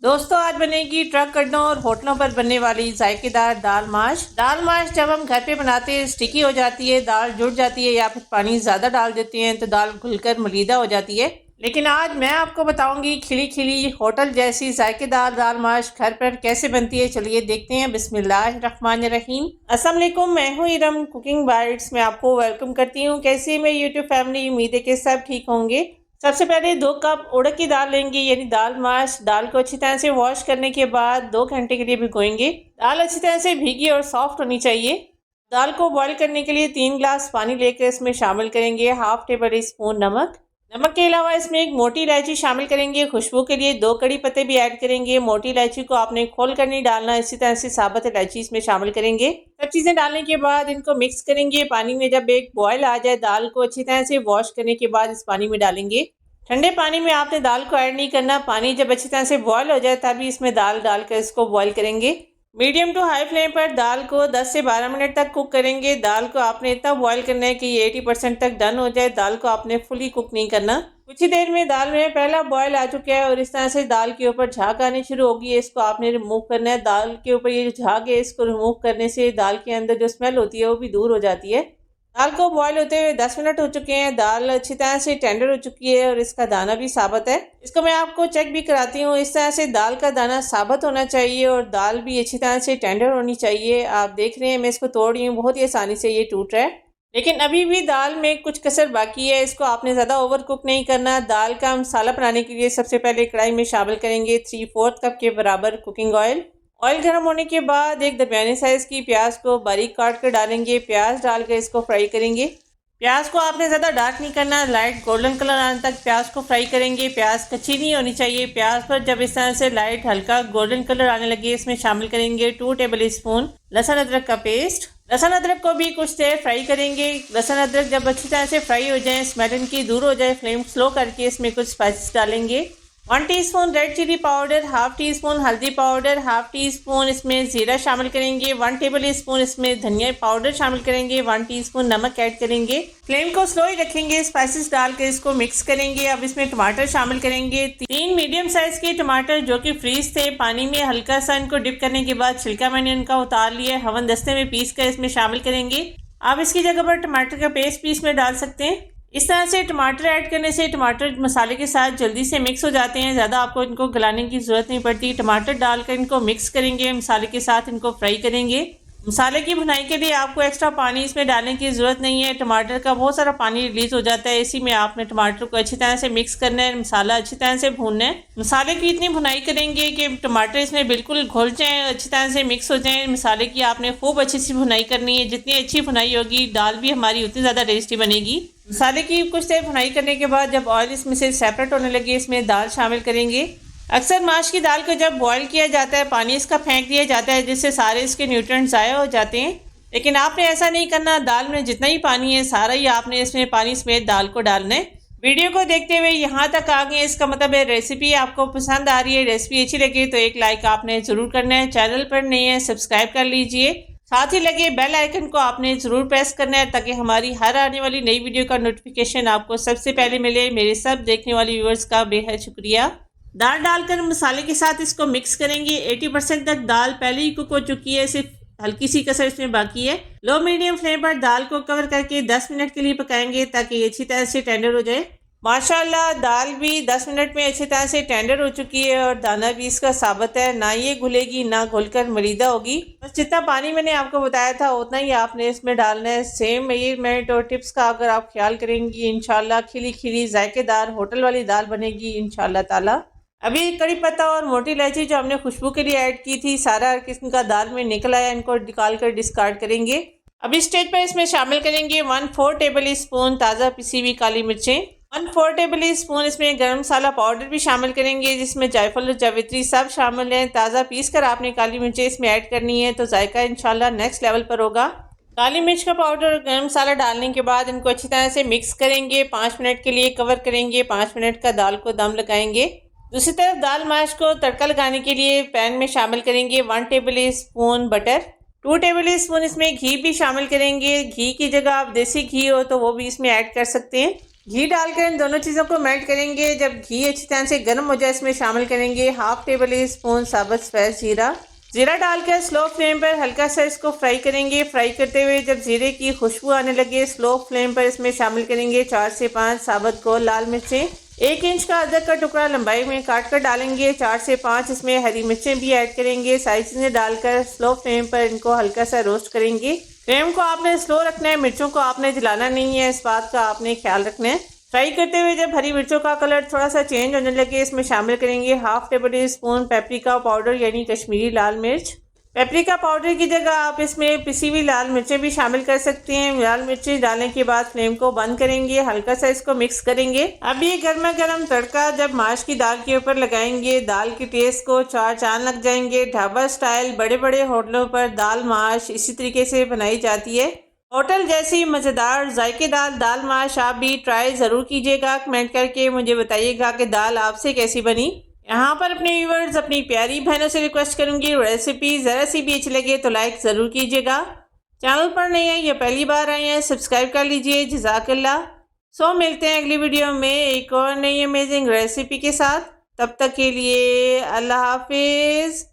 दोस्तों आज बनेगी ट्रक अड्डों और होटलों पर बनने वाली जायकेदार दाल माश। दाल माश जब हम घर पे बनाते हैं स्टिकी हो जाती है, दाल जुड़ जाती है या फिर पानी ज़्यादा डाल देते हैं तो दाल घुलकर मलीदा हो जाती है। लेकिन आज मैं आपको बताऊंगी खिली खिली होटल जैसी जायकेदार दाल माश घर पर कैसे बनती है। चलिए देखते हैं। बिस्मिल्लाहिर्रहमानिर्रहीम। अस्सलाम वालेकुम, मैं हूँ इरम कुकिंग बाइट्स में आपको वेलकम करती हूँ। कैसी है मेरी यूट्यूब फैमिली? उम्मीद है कि सब ठीक होंगे। सबसे पहले 2 कप उड़द की दाल लेंगे, यानी दाल माश। दाल को अच्छी तरह से वॉश करने के बाद 2 घंटे के लिए भिगोएंगे। दाल अच्छी तरह से भीगी और सॉफ्ट होनी चाहिए। दाल को बॉईल करने के लिए 3 गिलास पानी लेकर इसमें शामिल करेंगे हाफ टेबल स्पून नमक। नमक के अलावा इसमें एक मोटी इलायची शामिल करेंगे। खुशबू के लिए 2 कड़ी पत्ते भी ऐड करेंगे। मोटी इलायची को आपने खोल कर नहीं डालना, इसी तरह से साबुत इलायची इसमें शामिल करेंगे। सब चीज़ें डालने के बाद इनको मिक्स करेंगे। पानी में जब एक बॉयल आ जाए दाल को अच्छी तरह से वॉश करने के बाद इस पानी में डालेंगे। ठंडे पानी में आपने दाल को ऐड नहीं करना। पानी जब अच्छी तरह से बॉयल हो जाए तभी इसमें दाल डालकर इसको बॉयल करेंगे। मीडियम टू हाई फ्लेम पर दाल को 10 से 12 मिनट तक कुक करेंगे। दाल को आपने इतना बॉयल करना है कि ये 80% तक डन हो जाए। दाल को आपने फुली कुक नहीं करना। कुछ ही देर में दाल में पहला बॉयल आ चुका है और इस तरह से दाल के ऊपर झाग आनी शुरू होगी। इसको आपने रिमूव करना है। दाल के ऊपर ये जो झाग है इसको रिमूव करने से दाल के अंदर जो स्मेल होती है वो भी दूर हो जाती है। दाल को बॉयल होते हुए 10 मिनट हो चुके हैं। दाल अच्छी तरह से टेंडर हो चुकी है और इसका दाना भी साबुत है। इसको मैं आपको चेक भी कराती हूँ। इस तरह से दाल का दाना साबुत होना चाहिए और दाल भी अच्छी तरह से टेंडर होनी चाहिए। आप देख रहे हैं मैं इसको तोड़ रही हूँ, बहुत ही आसानी से ये टूट रहा है, लेकिन अभी भी दाल में कुछ कसर बाकी है। इसको आपने ज़्यादा ओवर कुक नहीं करना। दाल का मसाला बनाने के लिए सबसे पहले कढ़ाई में शामिल करेंगे 3/4 कप के बराबर कुकिंग ऑयल। ऑयल गर्म होने के बाद एक दरमियाने साइज़ की प्याज को बारीक काट कर डालेंगे। प्याज डालकर इसको फ्राई करेंगे। प्याज को आपने ज़्यादा डार्क नहीं करना, लाइट गोल्डन कलर आने तक प्याज को फ्राई करेंगे। प्याज कच्ची नहीं होनी चाहिए। प्याज पर जब इस तरह से लाइट हल्का गोल्डन कलर आने लगे इसमें शामिल करेंगे 2 टेबल स्पून लहसुन अदरक का पेस्ट। लहसुन अदरक को भी कुछ देर फ्राई करेंगे। लहसुन अदरक जब अच्छी तरह से फ्राई हो जाए, स्मेल इनकी दूर हो जाए, फ्लेम स्लो करके इसमें कुछ स्पाइसेस डालेंगे। 1 teaspoon red chili powder, half teaspoon हल्दी पाउडर, हाफ टी स्पून इसमें ज़ीरा शामिल करेंगे। 1 टेबल स्पून इसमें धनिया पाउडर शामिल करेंगे। 1 टीस्पून नमक ऐड करेंगे। फ्लेम को स्लो ही रखेंगे। स्पाइसेस डाल के इसको मिक्स करेंगे। अब इसमें टमाटर शामिल करेंगे। 3 मीडियम साइज के टमाटर जो कि फ्रीज थे, पानी में हल्का सा इनको डिप करने के बाद छिलका मैंने इनका उतार लिया। हवन दस्ते में पीस कर इसमें शामिल करेंगे। आप इसकी जगह पर टमाटर का पेस्ट भी इसमें डाल सकते हैं। इस तरह से टमाटर ऐड करने से टमाटर मसाले के साथ जल्दी से मिक्स हो जाते हैं। ज़्यादा आपको इनको गलाने की ज़रूरत नहीं पड़ती। टमाटर डालकर इनको मिक्स करेंगे। मसाले के साथ इनको फ्राई करेंगे। मसाले की भुनाई के लिए आपको एक्स्ट्रा पानी इसमें डालने की ज़रूरत नहीं है। टमाटर का बहुत सारा पानी रिलीज़ हो जाता है। इसी में आपने टमाटर को अच्छी तरह से मिक्स करना है। मसाला अच्छी तरह से भूनना है। मसाले की इतनी भुनाई करेंगे कि टमाटर इसमें बिल्कुल घुल जाएँ, अच्छी तरह से मिक्स हो जाएँ। मसाले की आपने खूब अच्छी सी भुनाई करनी है। जितनी अच्छी भुनाई होगी दाल भी हमारी उतनी ज़्यादा टेस्टी बनेगी। मसाले की कुछ देर भुनाई करने के बाद जब ऑयल इसमें से सेपरेट होने लगे इसमें दाल शामिल करेंगे। अक्सर माश की दाल को जब बॉईल किया जाता है पानी इसका फेंक दिया जाता है, जिससे सारे इसके न्यूट्रिएंट्स ज़ाया हो जाते हैं, लेकिन आपने ऐसा नहीं करना। दाल में जितना ही पानी है सारा ही आपने इसमें पानी समेत दाल को डालना है। वीडियो को देखते हुए यहाँ तक आ गए, इसका मतलब है रेसिपी आपको पसंद आ रही है। रेसिपी अच्छी लगे तो एक लाइक आपने ज़रूर करना है। चैनल पर नए हैं सब्सक्राइब कर लीजिए। साथ ही लगे बेल आइकन को आपने ज़रूर प्रेस करना है ताकि हमारी हर आने वाली नई वीडियो का नोटिफिकेशन आपको सबसे पहले मिले। मेरे सब देखने वाले व्यूअर्स का बेहद शुक्रिया। दाल डालकर मसाले के साथ इसको मिक्स करेंगे। 80% तक दाल पहले ही कुक हो चुकी है, सिर्फ हल्की सी कसर इसमें बाकी है। लो मीडियम फ्लेम पर दाल को कवर करके 10 मिनट के लिए पकाएंगे ताकि ये अच्छी तरह से टेंडर हो जाए। माशाल्लाह दाल भी 10 मिनट में अच्छी तरह से टेंडर हो चुकी है और दाना भी इसका साबुत है। ना ये घुलेगी ना घुलकर मरीदा होगी। बस जितना पानी मैंने आपको बताया था उतना ही आपने इसमें डालना है। सेम मेजरमेंट और टिप्स का अगर आप ख्याल करेंगी इंशाल्लाह खिली खिली जायकेदार होटल वाली दाल बनेगी इंशाल्लाह ताला। अभी कड़ी पत्ता और मोटी इलायची जो हमने खुशबू के लिए ऐड की थी सारा किस्म का दाल में निकल आया, इनको निकाल कर डिस्कार्ड करेंगे। अभी स्टेज पर इसमें शामिल करेंगे 1/4 टेबल स्पून ताज़ा पिसी हुई काली मिर्चें। 1/4 टेबल स्पून इसमें गरम मसाला पाउडर भी शामिल करेंगे जिसमें जायफल और जावित्री सब शामिल हैं। ताज़ा पीस कर आपने काली मिर्चें इसमें ऐड करनी है तो जायका इंशाल्लाह नेक्स्ट लेवल पर होगा। काली मिर्च का पाउडर और गरम मसाला डालने के बाद इनको अच्छी तरह से मिक्स करेंगे। 5 मिनट के लिए कवर करेंगे। 5 मिनट का दाल को दम लगाएंगे। दूसरी तरफ दाल माश को तड़का लगाने के लिए पैन में शामिल करेंगे 1 table spoon butter. 2 table spoon इसमें घी भी शामिल करेंगे। घी की जगह आप देसी घी हो तो वो भी इसमें ऐड कर सकते हैं। घी डालकर इन दोनों चीज़ों को मेल्ट करेंगे। जब घी अच्छी तरह से गर्म हो जाए इसमें शामिल करेंगे 1/2 टेबल स्पून साबुत सफ़ेद जीरा। जीरा डालकर स्लो फ्लेम पर हल्का सा इसको फ्राई करेंगे। फ्राई करते हुए जब जीरे की खुशबू आने लगे स्लो फ्लेम पर इसमें शामिल करेंगे 4 से 5 साबुत गोल लाल मिर्चें। 1 इंच का अदरक का टुकड़ा लंबाई में काट कर डालेंगे। 4 से 5 इसमें हरी मिर्चें भी ऐड करेंगे। सारी चीज़ें डालकर स्लो फ्लेम पर इनको हल्का सा रोस्ट करेंगे। फ्लेम को आपने स्लो रखना है, मिर्चों को आपने जलाना नहीं है, इस बात का आपने ख्याल रखना है। फ्राई करते हुए जब हरी मिर्चों का कलर थोड़ा सा चेंज होने लगे इसमें शामिल करेंगे 1/2 टेबल स्पून पेपरिका पाउडर यानी कश्मीरी लाल मिर्च। पेपरिका पाउडर की जगह आप इसमें पिसी हुई लाल मिर्चें भी शामिल कर सकते हैं। लाल मिर्चें डालने के बाद फ्लेम को बंद करेंगे, हल्का सा इसको मिक्स करेंगे। अब ये गर्मा गर्म तड़का जब माश की दाल के ऊपर लगाएंगे दाल के टेस्ट को चार चांद लग जाएंगे। ढाबा स्टाइल बड़े बड़े होटलों पर दाल माश इसी तरीके से बनाई जाती है। होटल जैसी मज़ेदार जायकेदार दाल माश आप भी ट्राई ज़रूर कीजिएगा। कमेंट करके मुझे बताइएगा कि दाल आपसे कैसी बनी। यहाँ पर अपने व्यूवर्स अपनी प्यारी बहनों से रिक्वेस्ट करूँगी रेसिपी ज़रा सी भी अच्छी लगे तो लाइक ज़रूर कीजिएगा। चैनल पर नहीं है या पहली बार आए हैं सब्सक्राइब कर लीजिए। जज़ाकल्लाह। सो मिलते हैं अगली वीडियो में एक और नई अमेजिंग रेसिपी के साथ। तब तक के लिए अल्लाह हाफिज़।